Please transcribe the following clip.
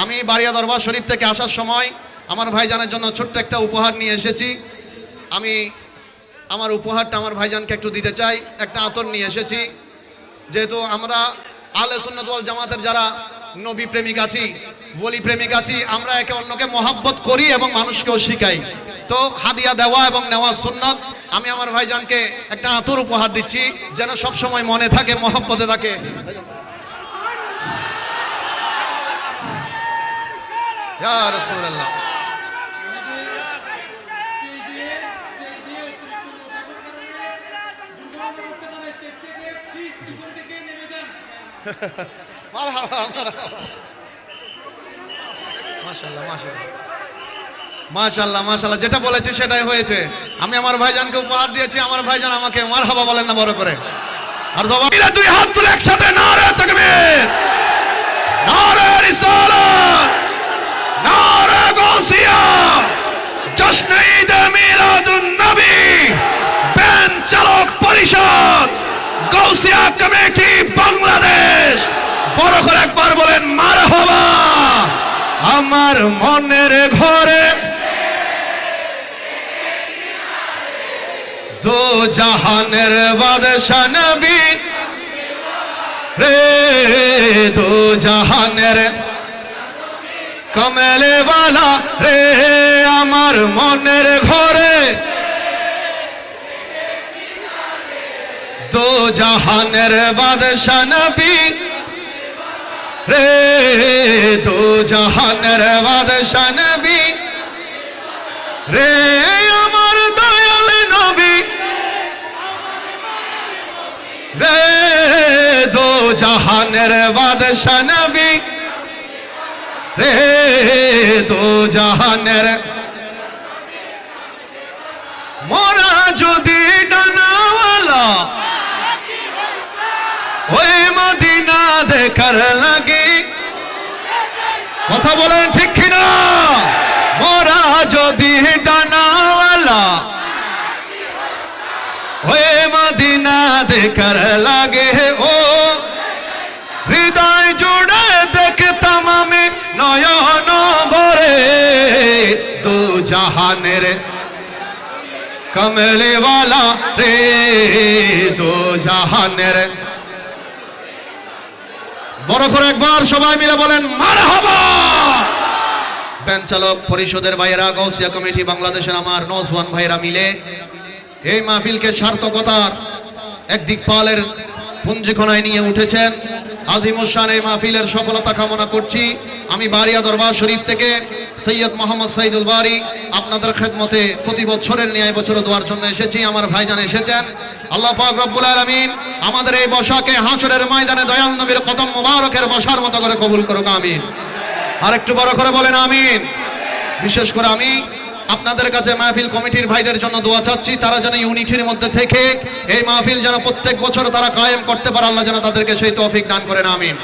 আমি বাড়িয়া দরবার শরীফ থেকে আসার সময় আমার ভাইজানের জন্য ছোট্ট একটা উপহার নিয়ে এসেছি। আমি আমার উপহারটা আমার ভাইজানকে একটু দিতে চাই। একটা আতর নিয়ে এসেছি। যেহেতু আমরা আহলে সুন্নাত ওয়াল জামাতের যারা নবী প্রেমিক আছি, ওলি প্রেমিক আছি, আমরা একে অন্যকে মহাব্বত করি এবং মানুষকেও শিখাই। তো হাদিয়া দেওয়া এবং নেওয়া সুন্নাত। আমি আমার ভাইজানকে একটা আতর উপহার দিচ্ছি, যেন সব সময় মনে থাকে, মহব্বতে থাকে। ইয়া রাসূলুল্লাহ। মাশাআল্লাহ মাশাআল্লাহ, যেটা বলেছি সেটাই হয়েছে। আমি আমার ভাইজানকে উপহার দিয়েছি, আমার ভাইজান আমাকে মারহাবা বলেন না বড় করে। আর দুই হাত তুলে একসাথে নারে তাকবীর, নারে রিসালাত, নারে গাউসিয়া, জশ্নে ঈদ মিলাদুন নবী, ব্যান চালক পরিষদ, গাউসিয়া কমিটি বাংলাদেশ। বড় করে একবার বলেন মারহাবা। আমার মনের ঘরে দো জাহানের বাদশা নবী রে, দো জাহানের কমলে वाला রে। আমার মনের ঘরে দো জাহানের বাদশা নবী রে, দো জাহানের বাদশা নবী রে। আমার দয়াল নবী রে, দো জাহানের বাদশা নবী রে, দো জাহানের। মোরা যদি ডানাওয়ালা ওই মদিনা দেখার লাগে, কথা বলেন ঠিক কিনা? মোরা যদি ডানাওয়ালা ওই মদিনা দেখার লাগে, ও হৃদয় জুড়ে দেখতাম আমি নয়ন ভরে। দু জাহানের কমলে वाला রে, দু জাহানের। বড় করে একবার সবাই মিলে বলেন মারহাবা। ব্যান চালক পরিষদের ভাইয়েরা, গাউসিয়া কমিটি বাংলাদেশের আমার নওজওয়ান ভাইয়েরা মিলে এই মাহফিলকে সার্থকতার এক দিকপালের পুঞ্জিকণায় নিয়ে উঠেছেন। আজিমুশান এই মাহফিলের সফলতা কামনা করছি। আমি বাড়িয়া দরবার শরীফ থেকে সৈয়দ মোহাম্মদ সাইদুল বারী আপনাদের খেদমতে প্রতি বছরের ন্যায় বছর দোয়ার জন্য এসেছি। আমার ভাইজান এসেছেন। আল্লাহ পাক রব্বুল আলামিন আমাদের এই বসাকে হাসরের ময়দানে দয়াল নবীর কদম মোবারকের বসার মতো করে কবুল করুক, আমিন। আর একটু বড় করে বলেন আমিন। বিশেষ করে আমি আপনাদের কাছে মাহফিল কমিটির ভাইদের জন্য দোয়া চাচ্ছি, তারা যেন ইউনিটির মধ্যে থেকে এই মাহফিল যেন প্রত্যেক বছর তারা কায়েম করতে পারে। আল্লাহ যেন তাদেরকে সেই তৌফিক দান করেন, আমিন।